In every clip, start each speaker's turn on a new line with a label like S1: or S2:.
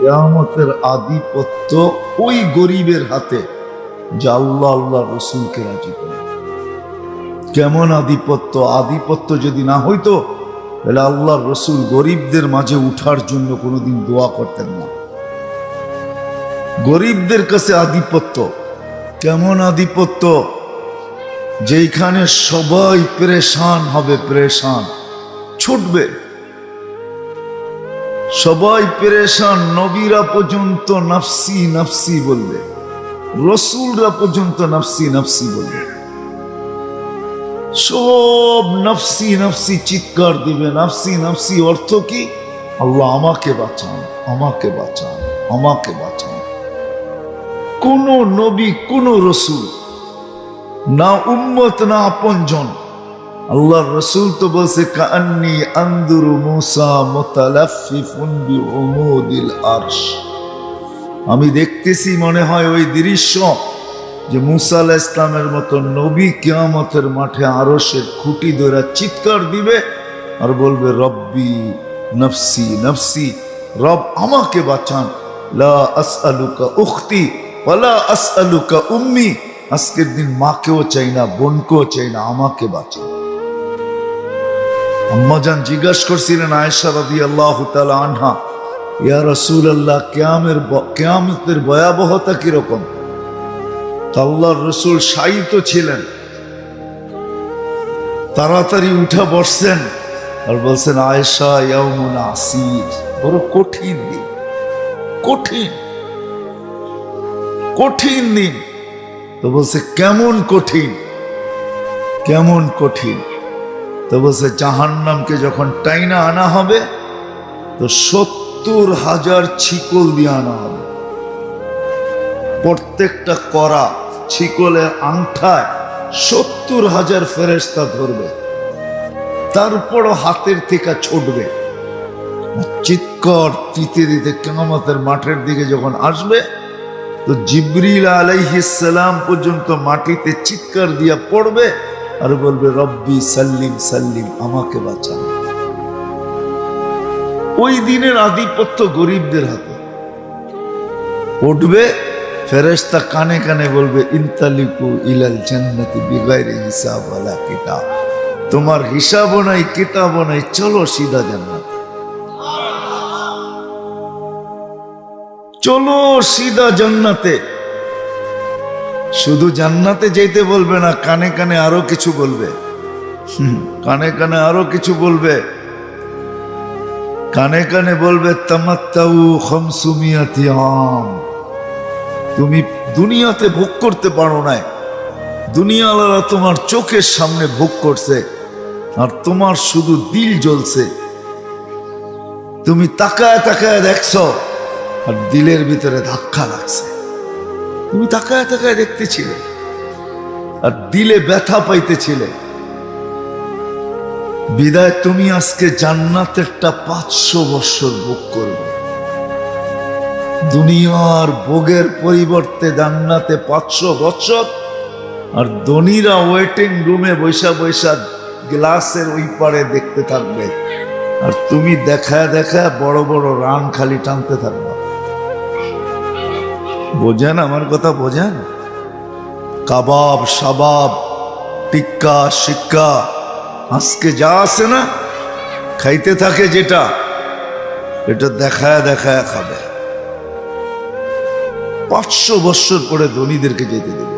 S1: কিয়ামতের আধিপত্য ওই গরিবের হাতে যা আল্লাহ আল্লাহ রসুলকে রাজি করে। কেমন আধিপত্য? আধিপত্য যদি না হইতো তাহলে আল্লাহ রসুল গরিবদের মাঝে উঠার জন্য কোনোদিন দোয়া করতেন না। গরিবদের কাছে আধিপত্য। কেমন আধিপত্য? যেখানে সবাই পেরেশান হবে, পেরেশান ছুটবে, সবাই পেরেশান, নবীরা পর্যন্ত নাফসি নাফসি বলবে, রসুলরা পর্যন্ত নাফসি নাফসি বলবে, সব নাফসি নাফসি চিৎকার দিবে। নাফসি নাফসি অর্থ কি? আল্লাহ আমাকে বাঁচান, আমাকে বাঁচান, আমাকে বাঁচান। কোন নবী, কোন রসুল, না উম্মত না আপনজন। আল্লাহ রসুল তো বলছে কান্নি আনদুরু মুসা মুতালাফফিফুন বিউমুদিল আরশ, আমি দেখতেছি মনে হয় ওই দৃশ্য যে মুসা আলাইহিস ইসলামের মতো নবী কিয়ামতের মাঠে আরশের খুঁটি ধরে চিৎকার দিবে আর বলবে রব্বি নফসি নফসি, রব আমাকে বাঁচান। লা আসআলুকা উখতি ওয়ালা আসআলুকা উম্মি, আজকের দিন মাকেও চাই না, বোনকেও চাই না, আমাকে বাঁচান। আম্মাজান জিজ্ঞাসা করছিলেন আয়েশা রাদিয়াল্লাহু তাআলা আনহা, ইয়া রাসূলুল্লাহ, কিয়ামতের ভয়াবহতা কিরকম? আল্লাহর রসুল শায়িত ছিলেন, তাড়াতাড়ি উঠে বসছেন আর বলছেন আয়েশা ইয়াউমুন আসির, বড় কঠিন দিন, কঠিন কঠিন দিন। তো বলছে কেমন কঠিন, কেমন কঠিন? তো বলছে জাহান্নামকে যখন টাইনা আনা হবে তো 70,000 ছিকল দিয়ে আনা হবে। প্রত্যেকটা করা ছিকলে আংঠায় 70,000 ফেরেশতা ধরবে, তারপরও হাতের থেকে ছুটবে। চিৎকার দিতে দিতে কিয়ামতের মাঠের দিকে যখন আসবে তো জিবরিল আলাইহিস সালাম পর্যন্ত মাটিতে চিৎকার দিয়া পড়বে আর বলবে রব্বি সাল্লিম সাল্লিম, আমাকে বাঁচান। ওই দিনের আধিপত্য গরিবদের হাতে। উঠবে ফেরেশতা কানে কানে বলবে ইনতালিকু ইলাল জান্নাতি বিগাইরি হিসাব ওয়ালা কিতাব, তোমার হিসাবও নাই, কিতাবও নাই, চলো সিধা জান্নাত, চলো সিধা জান্নাতে। শুধু জান্নাতে যেতে বলবে না, কানে কানে আরো কিছু বলবে, কানে কানে আরো কিছু বলবে, কানে কানে বলবে তামাত্তাউ খামসুমিয়াতি আম, তুমি দুনিয়াতে ভোগ করতে পারো নাই, দুনিয়াওয়ালারা তোমার চোখের সামনে ভোগ করছে আর তোমার শুধু দিল জ্বলছে। তুমি তাকায় তাকায় দেখছো আর দিলের ভিতরে ধাক্কা লাগছে। তুমি তাকায় তাকায় দেখতেছিলে আর দিলে ব্যথা পাইতেছিলে। বিদায় তুমি আজকে জান্নাতেরটা 500 বছর ভোগ করবে। দুনিয়ার ভোগের পরিবর্তে জান্নাতে 500 বছর, আর ধনীরা ওয়েটিং রুমে বৈশা বৈশা গ্লাসের ওই পারে দেখতে থাকবে আর তুমি দেখায় দেখায় বড় বড় রান খালি টানতে থাকবে। বোঝেন আমার কথা? বোঝেন? কাবাব, শাবাব, টিক্কা, শিক্কা, আজকে যা আছে না খাইতে থাকে, যেটা এটা দেখায় দেখায় খাবে। 500 বছর পরে ধনীদেরকে যেতে দেবে।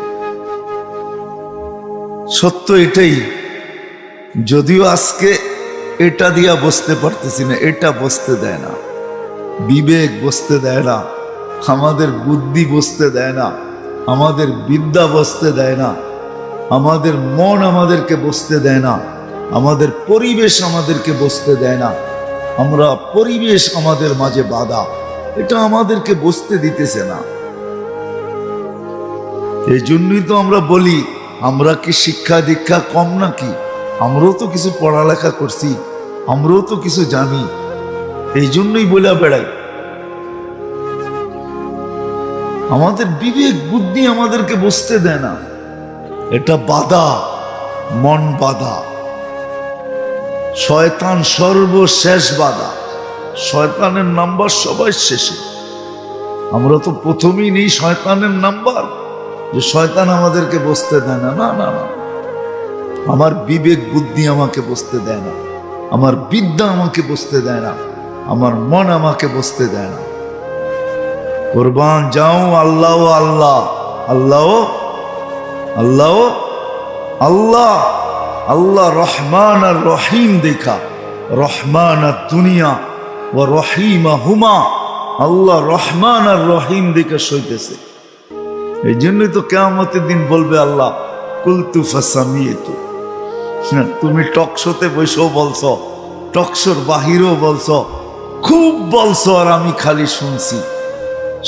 S1: সত্য এটাই। যদিও আজকে এটা দিয়া বসতে পারতেছি না, এটা বসতে দেয় না, বিবেক বসতে দেয় না, আমাদের বুদ্ধি বসতে দেয় না, আমাদের বিদ্যা বসতে দেয় না, আমাদের মন আমাদেরকে বসতে দেয় না, আমাদের পরিবেশ আমাদেরকে বসতে দেয় না। আমরা পরিবেশ আমাদের মাঝে বাধা, এটা আমাদেরকে বসতে দিতেছে না। এই জন্যই তো আমরা বলি, আমরা কি শিক্ষা দীক্ষা কম নাকি? আমরাও তো কিছু পড়ালেখা করছি, আমরাও তো কিছু জানি, এই জন্যই বলে বেড়াই। আমাদের বিবেক বুদ্ধি আমাদেরকে বসতে দেয় না, এটা বাধা, মন বাধা। শয়তান সর্বশেষ বাধা, শয়তানের নাম্বার সবাই শেষে। আমরা তো প্রথমেই নেই শয়তানের নাম্বার, যে শয়তান আমাদেরকে বসতে দেয় না। না না না, আমার বিবেক বুদ্ধি আমাকে বসতে দেয় না, আমার বিদ্যা আমাকে বসতে দেয় না, আমার মন আমাকে বসতে দেয় না। কুরবান যাও আল্লাহ আল্লাহ আল্লাহ আল্লাহ আল্লাহ আল্লাহ রহমান আর রহিম দেখা, রহমান আর দুনিয়া ও রহিমা হুমা, আল্লাহ রহমান আর রহিম দেখে সইতেছে। এই জন্যই তো কিয়ামতের দিন বলবে আল্লাহ কুলতু ফাসামিয়তু। তুমি টকশোতে বসেও বলছো, টকশোর বাহিরেও বলছো, খুব বলছো, আর আমি খালি শুনছি।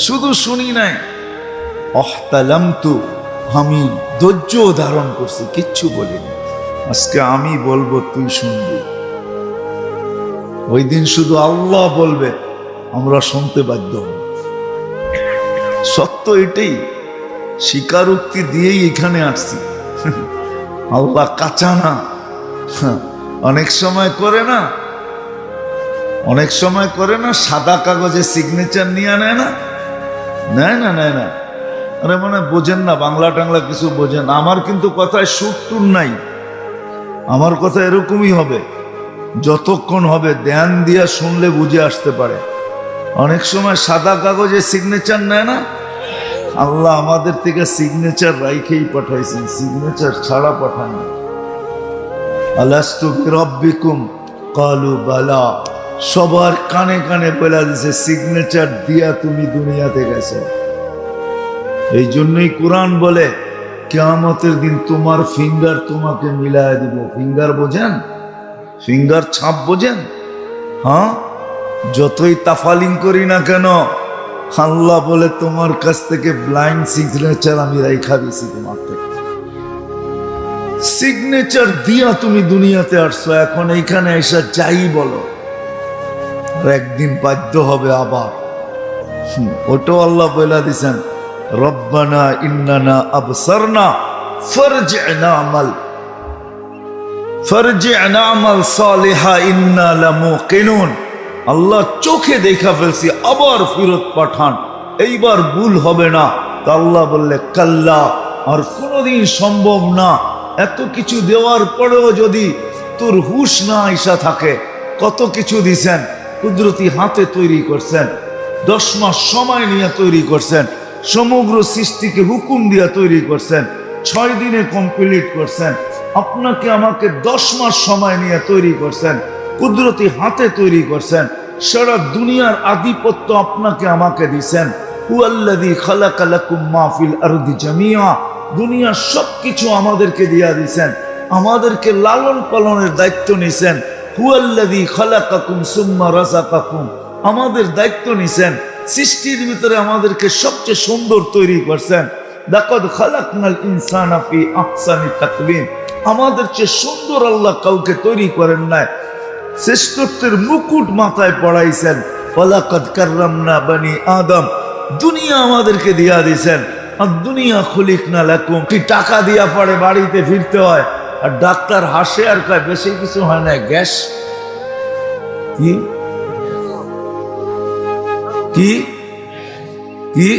S1: শুধু শুনি নাই, অহতালামতু, আমি ধৈর্য ধারণ করছি, কিচ্ছু বলিনি। আজকে আমি বলবো, তুই শুনবি। ওই দিন শুধু আল্লাহ বলবে, আমরা শুনতে বাধ্য হব। সত্য এটাই, স্বীকারোক্তি দিয়েই এখানে আসছি। আল্লাহ কাঁচা না। অনেক সময় করে না, অনেক সময় করে না, সাদা কাগজে সিগনেচার নিয়ে নেয় না, নেয় না, নেয় না। আরে মনে বোঝেন না, বাংলা টাংলা কিছু বোঝেন। আমার কিন্তু কথায় সুর টুর নাই, আমার কথা এরকমই হবে, যতক্ষণ হবে ধ্যান দিয়া শুনলে বুঝে আসতে পারে। অনেক সময় সাদা কাগজে সিগনেচার নেয় না, আল্লাহ আমাদের থেকে সিগনেচার রাইখেই পাঠাইছেন, সিগনেচার ছাড়া পাঠান না। আলাস্তু বিরাব্বিকুম ক্বালু বালা, সবার কানে কানে বলে দিছে, সিগনেচার দিয়া তুমি দুনিয়াতে গেছো। এই জন্যই কোরআন বলে কিয়ামতের দিন তোমার ফিঙ্গার তোমাকে মিলায় দিব। ফিঙ্গার বোঝেন? ফিঙ্গার ছাপ বোঝেন? হ্যাঁ, যতই তাফালিং করি না কেন, আল্লাহ বলে তোমার কাছ থেকে ব্লাইন্ড সিগনেচার আমি রাইখা দিছি। তোমার থেকে সিগনেচার দিয়া তুমি দুনিয়াতে আসছো। এখন এইখানে এসে যাই বলো, আর একদিন বাধ্য হবে আবার। ওটাও আল্লাহ বলে দিছেন, রব্বানা ইন্নানা আবসারনা ফারজি'না আমাল সালিহা ইন্না লামুকিনুন। আল্লাহ চোখে দেখা ফেলছি, আবার ফিরত পাঠান, এইবার ভুল হবে না। তা আল্লাহ বললে কাল্লা, আর কোনোদিন সম্ভব না। এত কিছু দেওয়ার পরেও যদি তোর হুশ না আইসা থাকে, কত কিছু দিছেন, কুদরতি হাতে তৈরি করছেন, 10 মাস সময় নিয়ে তৈরি করছেন, সমগ্র সৃষ্টিকে হুকুম দিয়ে তৈরি করছেন, 6 দিনে কমপ্লিট করছেন। আপনাকে আমাকে 10 মাস সময় নিয়ে তৈরি করছেন, কুদরতি হাতে তৈরি করছেন, সারা দুনিয়ার আধিপত্য আপনাকে আমাকে দিছেন। হুয়াল্লাযী খালাকা লাকুম মা ফিল আরদি জামিআ, দুনিয়ার সবকিছু আমাদেরকে দিয়া দিছেন, আমাদেরকে লালন পালনের দায়িত্ব নিছেন। হুয়াল্লাযী খালাকাকুম সুম্মা রাযাকাকুম, আমাদের দায়িত্ব নিছেন, সৃষ্টির ভিতরে আমাদেরকে সবচেয়ে সুন্দর তৈরি করছেন। লাকাদ খালাকনাল ইনসানা ফি আহসানি তাকওয়িম, আমাদের চেয়ে সুন্দর আল্লাহ কাউকে তৈরি করেন নাই, শ্রেষ্ঠত্বের মুকুট মাথায় পড়াইছেন। ওয়ালাকাদ কাররামনা বনি আদম, দুনিয়া আমাদেরকে দিয়া দিয়েছেন। আর দুনিয়া খুলিকনা লাকুম, কি টাকা দিয়া পড়ে বাড়িতে ফিরতে হয়, আর ডাক্তার হাসে আর কয় বেশি কিছু হয় না, গ্যাস। কি কি কি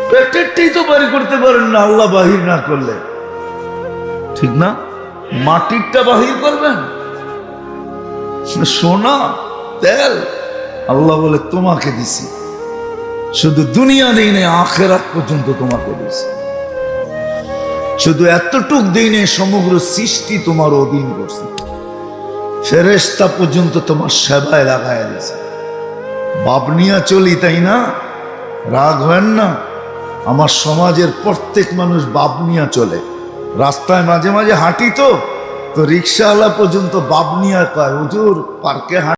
S1: পেটেরটাই তো বাড়ি করতে পারেন না আল্লাহ বাহির না করলে, ঠিক না? মাটিরটা বাহির করবেন, সোনা তেল আল্লাহ বলে তোমাকে দিছি। শুধু দুনিয়া দেই নাই, আখিরাত পর্যন্ত তোমাকে দিছি। শুধু এতটুক দেই নাই, সমগ্র সৃষ্টি তোমার অধীন করছে, ফেরেশতা পর্যন্ত তোমার সেবায় লাগায় দিছে। বাবনিয়া চলি, তাই না? রাগ হয় না? আমার সমাজের প্রত্যেক মানুষ বাবনিয়া চলে। রাস্তায় মাঝে মাঝে হাঁটি তো রিক্সাওয়ালা পর্যন্ত বাবনিয়া কয়, হুজুর পার্কে